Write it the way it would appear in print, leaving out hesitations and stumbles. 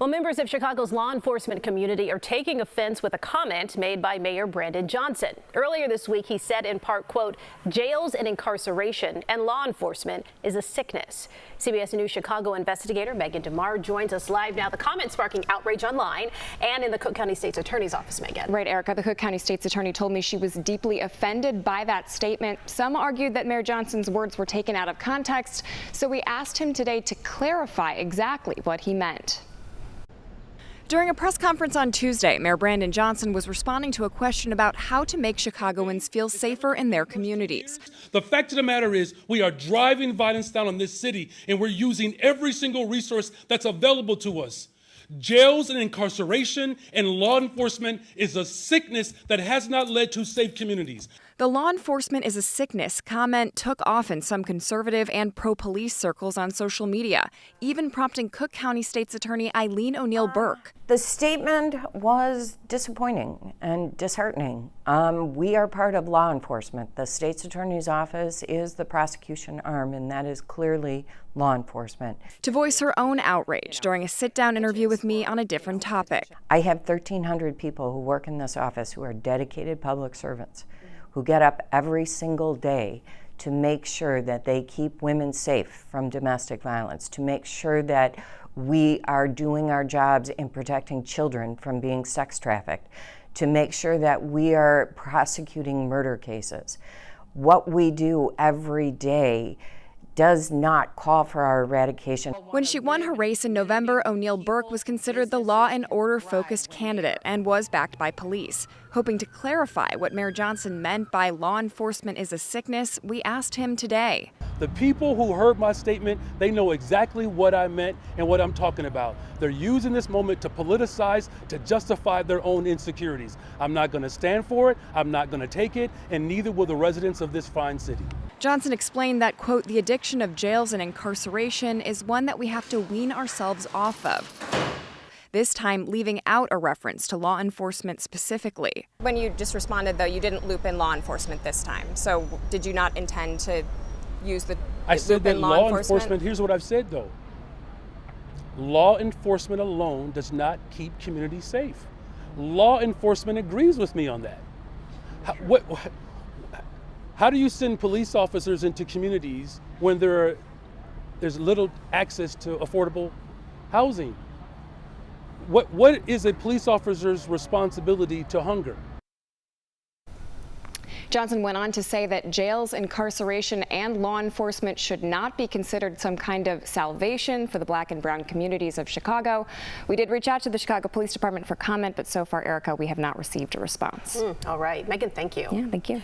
Well, members of Chicago's law enforcement community are taking offense with a comment made by Mayor Brandon Johnson. Earlier this week, he said in part, quote, "Jails and incarceration and law enforcement is a sickness." CBS News Chicago investigator Megan DeMar joins us live now. The comment sparking outrage online and in the Cook County State's Attorney's Office, Megan. Right, Erica. The Cook County State's Attorney told me she was deeply offended by that statement. Some argued that Mayor Johnson's words were taken out of context, so we asked him today to clarify exactly what he meant. During a press conference on Tuesday, Mayor Brandon Johnson was responding to a question about how to make Chicagoans feel safer in their communities. The fact of the matter is we are driving violence down on this city, and we're using every single resource that's available to us. Jails and incarceration and law enforcement is a sickness that has not led to safe communities. The law enforcement is a sickness comment took off in some conservative and pro-police circles on social media, even prompting Cook County State's Attorney Eileen O'Neill Burke. The statement was disappointing and disheartening. We are part of law enforcement. The State's Attorney's Office is the prosecution arm, and that is clearly law enforcement. To voice her own outrage during a sit-down interview with me on a different topic. I have 1,300 people who work in this office who are dedicated public servants, who get up every single day to make sure that they keep women safe from domestic violence, to make sure that we are doing our jobs in protecting children from being sex trafficked, to make sure that we are prosecuting murder cases. What we do every day does not call for our eradication. When she won her race in November, O'Neill Burke was considered the law and order focused candidate and was backed by police. Hoping to clarify what Mayor Johnson meant by law enforcement is a sickness, we asked him today. The people who heard my statement, they know exactly what I meant and what I'm talking about. They're using this moment to politicize, to justify their own insecurities. I'm not going to stand for it, I'm not going to take it, and neither will the residents of this fine city. Johnson explained that, quote, "The addiction of jails and incarceration is one that we have to wean ourselves off of." This time leaving out a reference to law enforcement specifically. When you just responded, though, you didn't loop in law enforcement this time. So did you not intend to use the I said that law enforcement? Here's what I've said, though. Law enforcement alone does not keep communities safe. Law enforcement agrees with me on that. How do you send police officers into communities when there's little access to affordable housing? What is a police officer's responsibility to hunger? Johnson went on to say that jails, incarceration, and law enforcement should not be considered some kind of salvation for the Black and brown communities of Chicago. We did reach out to the Chicago Police Department for comment, but so far, Erica, we have not received a response. All right. Megan, thank you. Yeah, thank you.